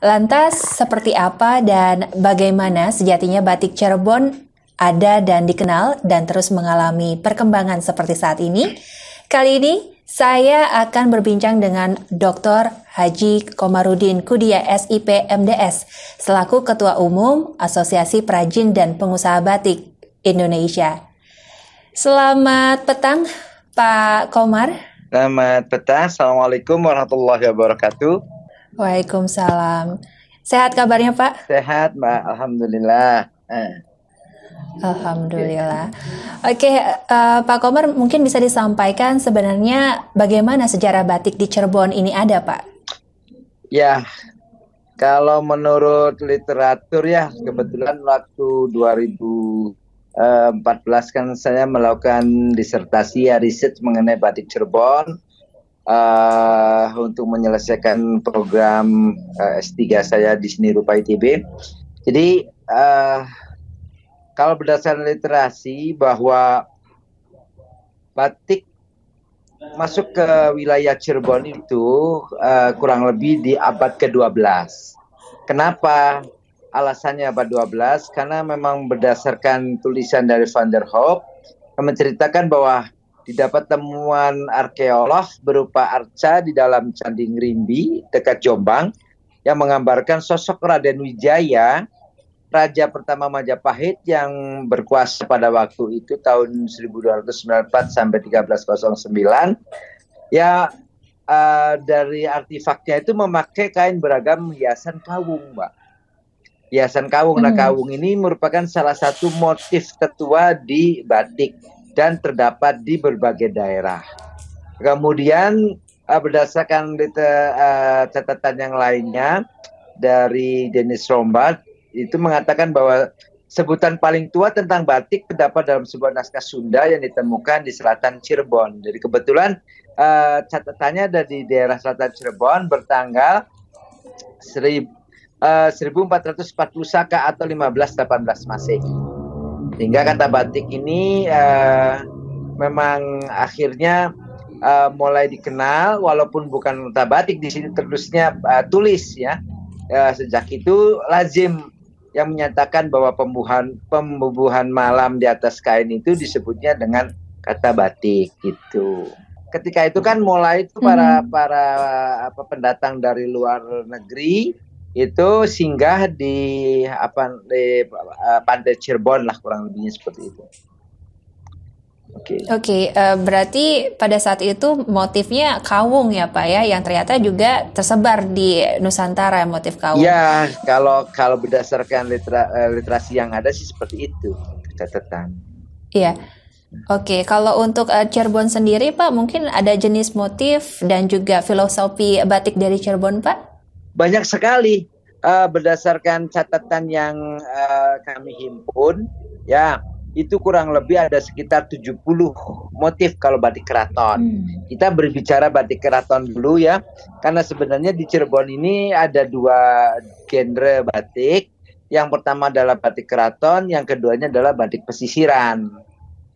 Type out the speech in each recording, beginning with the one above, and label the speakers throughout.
Speaker 1: Lantas, seperti apa dan bagaimana sejatinya batik Cirebon ada dan dikenal dan terus mengalami perkembangan seperti saat ini? Kali ini, saya akan berbincang dengan Dr. Haji Komarudin Kudia SIP MDS, selaku Ketua Umum Asosiasi Perajin dan Pengusaha Batik Indonesia. Selamat petang, Pak Komar.
Speaker 2: Selamat petang, Assalamualaikum warahmatullahi wabarakatuh.
Speaker 1: Waalaikumsalam. Sehat kabarnya, Pak?
Speaker 2: Sehat, Mbak. Alhamdulillah.
Speaker 1: Alhamdulillah. Oke, Pak Komar, mungkin bisa disampaikan sebenarnya bagaimana sejarah batik di Cirebon ini ada, Pak?
Speaker 2: Ya, kalau menurut literatur ya, kebetulan waktu 2014 kan saya melakukan disertasi ya, riset mengenai batik Cirebon untuk menyelesaikan program S3 saya di seni rupa ITB. Jadi kalau berdasarkan literasi bahwa batik masuk ke wilayah Cirebon itu kurang lebih di abad ke-12. Kenapa? Alasannya abad 12 karena memang berdasarkan tulisan dari Van der Hoop menceritakan bahwa didapat temuan arkeolog berupa arca di dalam Candi Ngrimbi dekat Jombang yang menggambarkan sosok Raden Wijaya, raja pertama Majapahit yang berkuasa pada waktu itu tahun 1294 sampai 1309. Ya, dari artefaknya itu memakai kain beragam hiasan kawung, Mbak. Hiasan kawung. Nah, kawung ini merupakan salah satu motif tertua di batik dan terdapat di berbagai daerah. Kemudian berdasarkan catatan yang lainnya dari Dennis Rombard itu mengatakan bahwa sebutan paling tua tentang batik terdapat dalam sebuah naskah Sunda yang ditemukan di selatan Cirebon. Jadi kebetulan catatannya ada di daerah selatan Cirebon bertanggal 1440 Saka atau 1518 Masehi. Sehingga kata batik ini memang akhirnya mulai dikenal, walaupun bukan kata batik di sini tertulisnya tulis ya. Sejak itu lazim yang menyatakan bahwa pembubuhan malam di atas kain itu disebutnya dengan kata batik gitu. Ketika itu kan mulai itu para pendatang dari luar negeri itu singgah di pantai Cirebon lah, kurang lebihnya seperti itu.
Speaker 1: Oke, berarti pada saat itu motifnya kawung ya Pak ya, yang ternyata juga tersebar di Nusantara motif kawung.
Speaker 2: Ya, kalau berdasarkan literasi yang ada sih seperti itu catatan.
Speaker 1: Iya. Oke, kalau untuk Cirebon sendiri Pak, mungkin ada jenis motif dan juga filosofi batik dari Cirebon Pak?
Speaker 2: Banyak sekali berdasarkan catatan yang kami himpun ya, itu kurang lebih ada sekitar 70 motif kalau batik keraton. Kita berbicara batik keraton dulu ya, karena sebenarnya di Cirebon ini ada dua genre batik. Yang pertama adalah batik keraton, yang keduanya adalah batik pesisiran.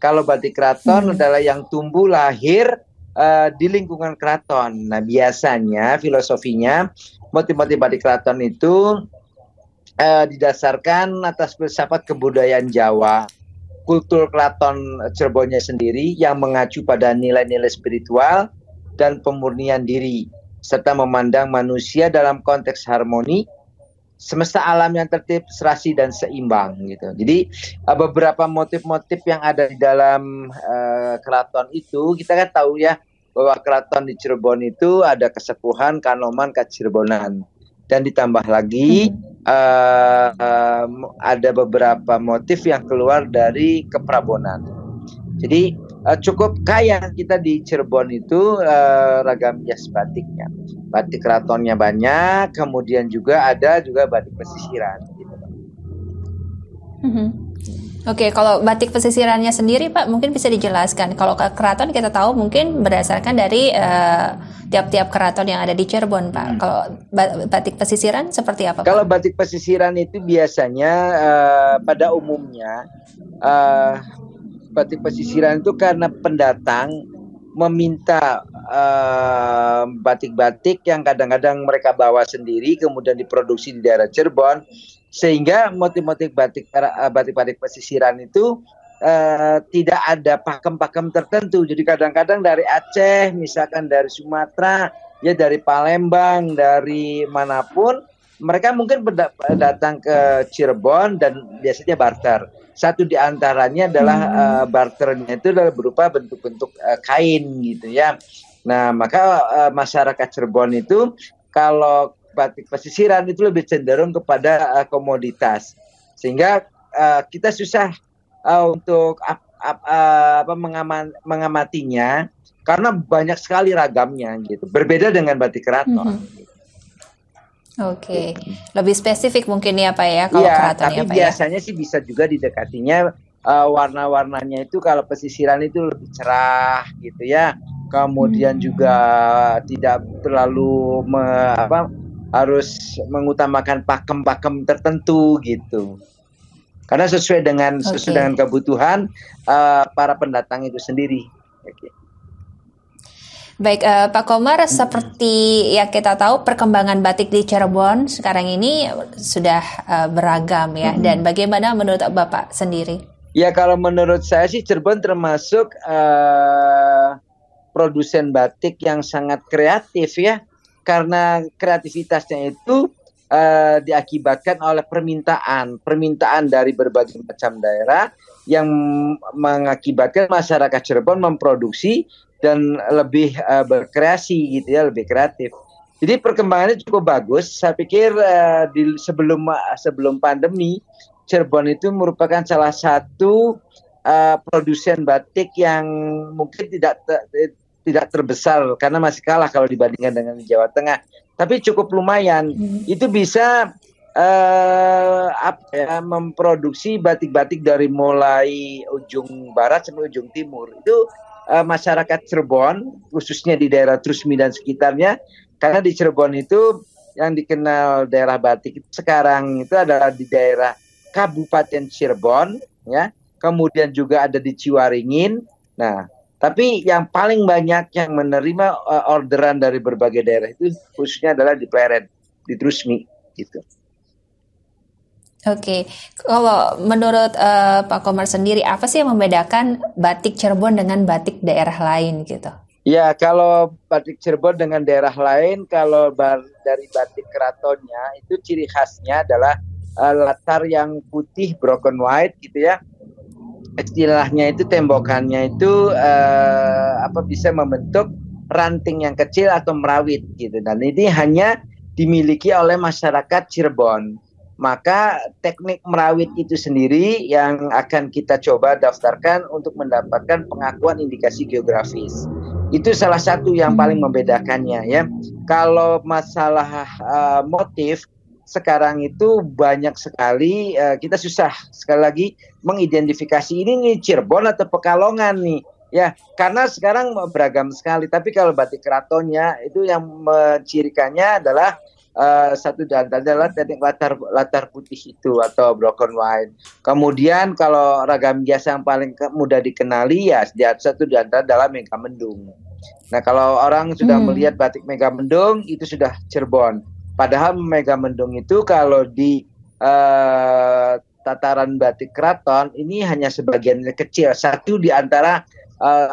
Speaker 2: Kalau batik keraton adalah yang tumbuh lahir di lingkungan keraton. Nah, biasanya filosofinya motif-motif batik keraton itu didasarkan atas filsafat kebudayaan Jawa, kultur keraton Cirebonnya sendiri yang mengacu pada nilai-nilai spiritual dan pemurnian diri, serta memandang manusia dalam konteks harmoni, semesta alam yang tertib, serasi dan seimbang gitu. Jadi beberapa motif-motif yang ada di dalam keraton itu, kita kan tahu ya bahwa keraton di Cirebon itu ada kesepuhan, kanoman, kacirebonan, dan ditambah lagi ada beberapa motif yang keluar dari keprabonan. Jadi cukup kaya kita di Cirebon itu ragam jas batiknya. Batik keratonnya banyak, kemudian juga ada batik pesisiran. Gitu.
Speaker 1: Oke, kalau batik pesisirannya sendiri Pak, mungkin bisa dijelaskan. Kalau keraton kita tahu mungkin berdasarkan dari tiap-tiap keraton yang ada di Cirebon Pak. Kalau batik pesisiran seperti apa Pak?
Speaker 2: Kalau batik pesisiran itu biasanya pada umumnya batik pesisiran itu karena pendatang meminta batik-batik yang kadang-kadang mereka bawa sendiri kemudian diproduksi di daerah Cirebon, sehingga motif-motif batik-batik pesisiran itu tidak ada pakem-pakem tertentu. Jadi kadang-kadang dari Aceh, misalkan dari Sumatera, ya dari Palembang, dari manapun, mereka mungkin datang ke Cirebon dan biasanya barter. Satu di antaranya adalah barternya itu adalah berupa bentuk-bentuk kain gitu ya. Nah, maka masyarakat Cirebon itu kalau batik pesisiran itu lebih cenderung kepada komoditas. Sehingga kita susah untuk mengamatinya karena banyak sekali ragamnya gitu. Berbeda dengan batik keraton.
Speaker 1: Oke, lebih spesifik mungkin ya Pak ya kalau keraton
Speaker 2: tapi
Speaker 1: ya Pak
Speaker 2: biasanya sih bisa juga didekatinya warna-warnanya itu kalau pesisiran itu lebih cerah gitu ya. Kemudian juga tidak terlalu harus mengutamakan pakem-pakem tertentu gitu. Karena sesuai dengan kebutuhan para pendatang itu sendiri.
Speaker 1: Baik, Pak Komar, seperti yang kita tahu perkembangan batik di Cirebon sekarang ini sudah beragam ya. Dan bagaimana menurut Bapak sendiri?
Speaker 2: Ya, kalau menurut saya sih Cirebon termasuk produsen batik yang sangat kreatif ya. Karena kreativitasnya itu diakibatkan oleh permintaan dari berbagai macam daerah yang mengakibatkan masyarakat Cirebon memproduksi dan lebih berkreasi gitu ya, lebih kreatif. Jadi perkembangannya cukup bagus. Saya pikir sebelum pandemi, Cirebon itu merupakan salah satu produsen batik yang mungkin tidak terbesar karena masih kalah kalau dibandingkan dengan Jawa Tengah. Tapi cukup lumayan. Itu bisa memproduksi batik-batik dari mulai ujung barat sampai ujung timur. Itu masyarakat Cirebon, khususnya di daerah Trusmi dan sekitarnya, karena di Cirebon itu yang dikenal daerah batik itu sekarang itu adalah di daerah Kabupaten Cirebon, ya. Kemudian juga ada di Ciwaringin. Nah, tapi yang paling banyak yang menerima orderan dari berbagai daerah itu khususnya adalah di Pleret, di Trusmi, gitu.
Speaker 1: Oke, kalau menurut Pak Komar sendiri, apa sih yang membedakan batik Cirebon dengan batik daerah lain gitu?
Speaker 2: Ya, kalau batik Cirebon dengan daerah lain, kalau dari batik keratonnya, itu ciri khasnya adalah latar yang putih, broken white gitu ya. Istilahnya itu tembokannya itu bisa membentuk ranting yang kecil atau merawit gitu. Dan ini hanya dimiliki oleh masyarakat Cirebon. Maka teknik merawit itu sendiri yang akan kita coba daftarkan untuk mendapatkan pengakuan indikasi geografis. Itu salah satu yang paling membedakannya ya. Kalau masalah motif sekarang itu banyak sekali, kita susah sekali lagi mengidentifikasi ini nih Cirebon atau Pekalongan nih. Ya, karena sekarang beragam sekali. Tapi kalau batik keratonnya itu yang mencirikannya adalah satu dan adalah teknik latar putih itu atau broken white. Kemudian kalau ragam biasa yang paling mudah dikenali ya satu di antara adalah Megamendung. Nah, kalau orang sudah melihat batik Megamendung itu sudah Cirebon. Padahal Megamendung itu kalau di tataran batik keraton ini hanya sebagian kecil, satu di antara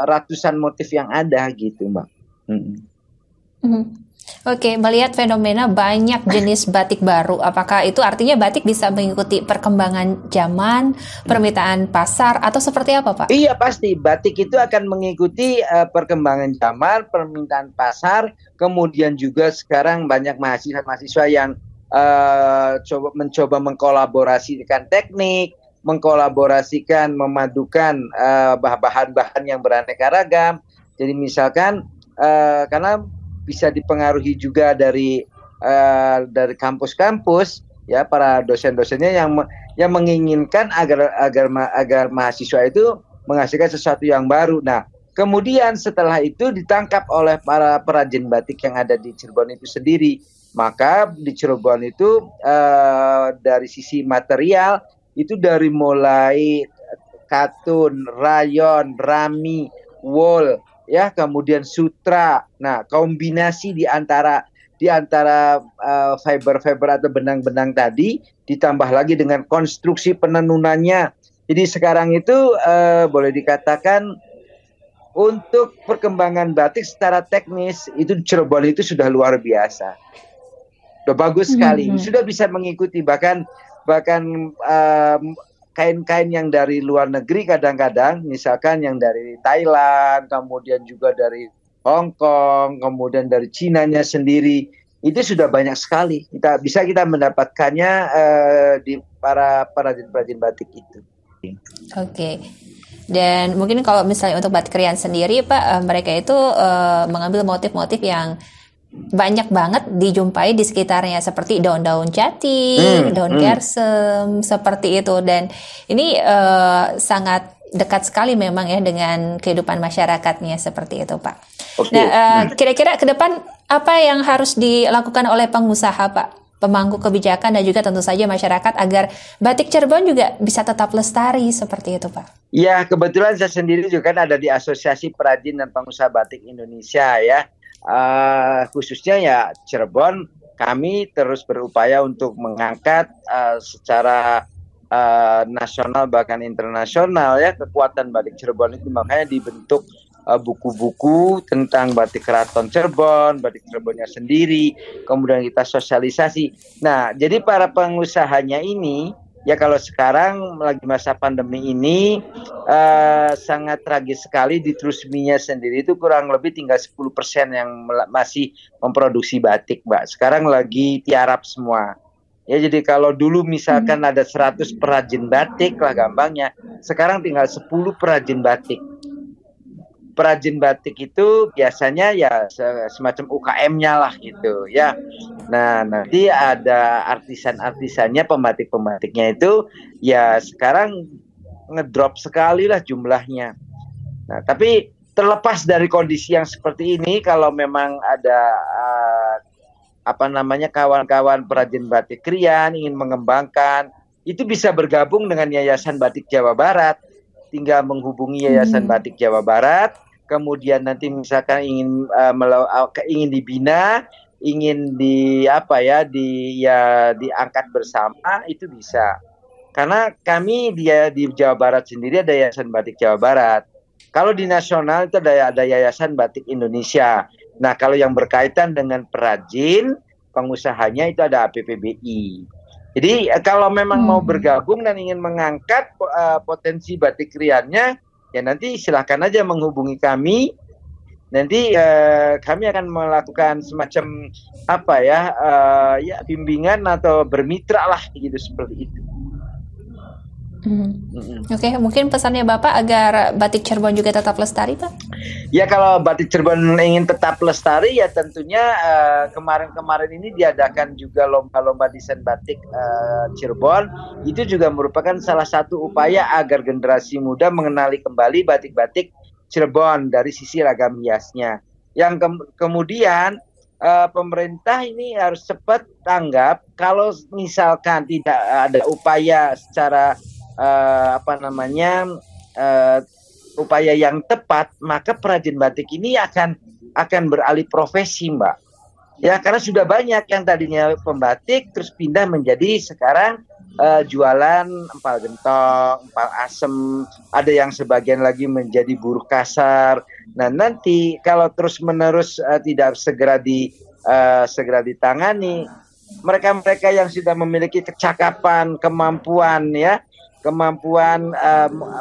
Speaker 2: ratusan motif yang ada gitu, Mbak.
Speaker 1: Oke, melihat fenomena banyak jenis batik baru, apakah itu artinya batik bisa mengikuti perkembangan zaman, permintaan pasar, atau seperti apa, Pak?
Speaker 2: Iya, pasti. Batik itu akan mengikuti perkembangan zaman, permintaan pasar, kemudian juga sekarang banyak mahasiswa-mahasiswa yang mencoba mengkolaborasikan teknik, mengkolaborasikan, memadukan bahan-bahan yang beraneka ragam. Jadi misalkan, karena bisa dipengaruhi juga dari kampus-kampus ya, para dosen-dosennya yang menginginkan agar mahasiswa itu menghasilkan sesuatu yang baru. Nah, kemudian setelah itu ditangkap oleh para perajin batik yang ada di Cirebon itu sendiri. Maka di Cirebon itu dari sisi material itu dari mulai katun, rayon, rami, wool, ya, kemudian sutra. Nah, kombinasi di antara fiber-fiber atau benang-benang tadi ditambah lagi dengan konstruksi penenunannya. Jadi sekarang itu boleh dikatakan untuk perkembangan batik secara teknis itu Cirebon itu sudah luar biasa. Sudah bagus sekali, sudah bisa mengikuti bahkan kain-kain yang dari luar negeri kadang-kadang, misalkan yang dari Thailand, kemudian juga dari Hong Kong, kemudian dari Cinanya sendiri, itu sudah banyak sekali. Kita mendapatkannya di para perajin-perajin batik itu.
Speaker 1: Oke. Dan mungkin kalau misalnya untuk batik Rian sendiri, Pak, mereka itu mengambil motif-motif yang banyak banget dijumpai di sekitarnya, seperti daun-daun jati, daun gersem, seperti itu. Dan ini sangat dekat sekali memang ya dengan kehidupan masyarakatnya, seperti itu, Pak. Okay. Nah, kira-kira ke depan apa yang harus dilakukan oleh pengusaha, Pak, pemangku kebijakan, dan juga tentu saja masyarakat agar batik Cirebon juga bisa tetap lestari seperti itu, Pak?
Speaker 2: Ya, kebetulan saya sendiri juga kan ada di Asosiasi Perajin dan Pengusaha Batik Indonesia ya. Khususnya ya Cirebon, kami terus berupaya untuk mengangkat secara nasional bahkan internasional ya kekuatan batik Cirebon itu. Makanya dibentuk buku-buku tentang batik Keraton Cirebon, batik Cirebonnya sendiri, kemudian kita sosialisasi. Nah, jadi para pengusahanya ini, ya kalau sekarang lagi masa pandemi ini, sangat tragis sekali. Di Trusminya sendiri itu kurang lebih tinggal 10% yang masih memproduksi batik, Mbak. Sekarang lagi tiarap semua. Ya, jadi kalau dulu misalkan ada 100 perajin batik lah gampangnya, sekarang tinggal 10 perajin batik. Perajin batik itu biasanya ya semacam UKM-nya lah gitu ya. Nah, nanti ada artisan-artisannya, pembatik-pembatiknya itu ya sekarang ngedrop sekali lah jumlahnya. Nah, tapi terlepas dari kondisi yang seperti ini, kalau memang ada kawan-kawan perajin batik Rian ingin mengembangkan, itu bisa bergabung dengan Yayasan Batik Jawa Barat. Tinggal menghubungi Yayasan Batik Jawa Barat. Kemudian nanti misalkan ingin dibina, ingin diangkat bersama, itu bisa. Karena kami di Jawa Barat sendiri ada Yayasan Batik Jawa Barat. Kalau di nasional itu ada Yayasan Batik Indonesia. Nah, kalau yang berkaitan dengan perajin, pengusahanya itu ada APPBI. Jadi kalau memang mau bergabung dan ingin mengangkat potensi batik Riannya, ya nanti silahkan aja menghubungi kami. Nanti kami akan melakukan semacam bimbingan atau bermitra lah gitu, seperti itu.
Speaker 1: Oke, mungkin pesannya Bapak agar batik Cirebon juga tetap lestari, Pak?
Speaker 2: Ya, kalau batik Cirebon ingin tetap lestari, ya tentunya kemarin-kemarin ini diadakan juga lomba-lomba desain batik Cirebon. Itu juga merupakan salah satu upaya agar generasi muda mengenali kembali batik-batik Cirebon dari sisi ragam hiasnya. Yang kemudian pemerintah ini harus cepat tanggap kalau misalkan tidak ada upaya secara upaya yang tepat, maka perajin batik ini akan beralih profesi, Mbak. Ya, karena sudah banyak yang tadinya pembatik terus pindah menjadi sekarang jualan empal gentong, empal asem, ada yang sebagian lagi menjadi buruh kasar. Nah, nanti kalau terus-menerus tidak segera ditangani, mereka-mereka yang sudah memiliki kecakapan, kemampuan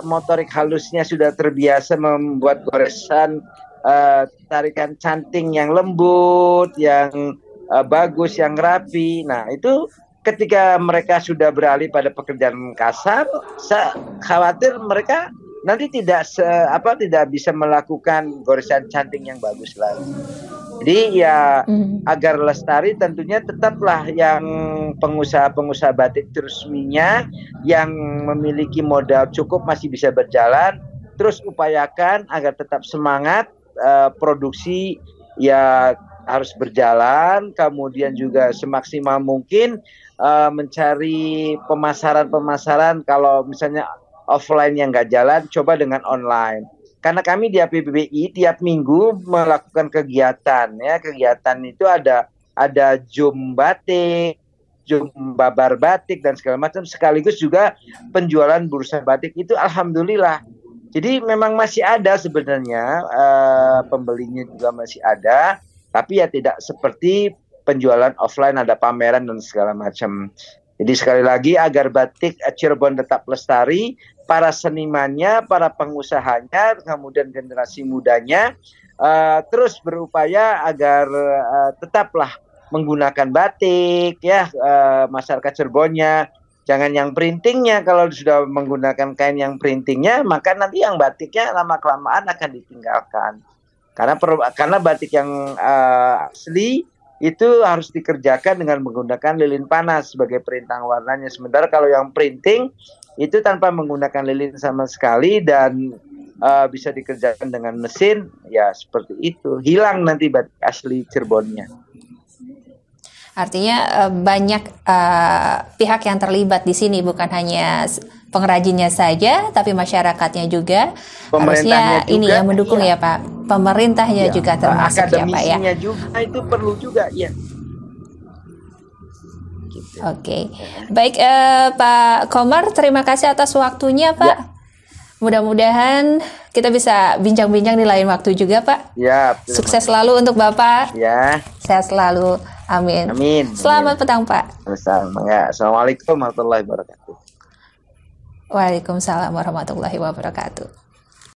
Speaker 2: motorik halusnya sudah terbiasa membuat goresan, tarikan canting yang lembut, yang bagus, yang rapi. Nah, itu ketika mereka sudah beralih pada pekerjaan kasar, saya khawatir mereka nanti tidak bisa melakukan goresan canting yang bagus lagi. Jadi ya agar lestari tentunya tetaplah yang pengusaha-pengusaha batik Trusminya yang memiliki modal cukup masih bisa berjalan, terus upayakan agar tetap semangat, produksi ya harus berjalan, kemudian juga semaksimal mungkin mencari pemasaran-pemasaran. Kalau misalnya offline yang nggak jalan, coba dengan online. karena kami di APBBI tiap minggu melakukan kegiatan ya. Kegiatan itu ada jum batik, jum babar batik dan segala macam, sekaligus juga penjualan bursa batik itu alhamdulillah. Jadi memang masih ada sebenarnya, pembelinya juga masih ada, tapi ya tidak seperti penjualan offline, ada pameran dan segala macam. Jadi sekali lagi, agar batik Cirebon tetap lestari, para senimannya, para pengusahanya, kemudian generasi mudanya terus berupaya agar tetaplah menggunakan batik ya, masyarakat Cirebonnya. Jangan yang printingnya, kalau sudah menggunakan kain yang printingnya, maka nanti yang batiknya lama-kelamaan akan ditinggalkan. Karena batik yang asli itu harus dikerjakan dengan menggunakan lilin panas sebagai perintang warnanya. Sementara kalau yang printing itu tanpa menggunakan lilin sama sekali dan bisa dikerjakan dengan mesin, ya seperti itu. Hilang nanti batik asli Cirebonnya.
Speaker 1: Artinya banyak pihak yang terlibat di sini, bukan hanya pengrajinnya saja, tapi masyarakatnya juga. Harusnya juga, ini yang mendukung ya Pak. Pemerintahnya juga termasuk ya Pak ya.
Speaker 2: Akademisinya juga itu perlu juga ya.
Speaker 1: Gitu. Oke, baik Pak Komar, terima kasih atas waktunya Pak. Ya. Mudah-mudahan kita bisa bincang-bincang di lain waktu juga Pak.
Speaker 2: Ya.
Speaker 1: Sukses selalu untuk Bapak.
Speaker 2: Ya.
Speaker 1: Sehat selalu. Amin.
Speaker 2: Amin.
Speaker 1: Selamat petang Pak.
Speaker 2: Assalamualaikum warahmatullahi wabarakatuh.
Speaker 1: Waalaikumsalam warahmatullahi wabarakatuh.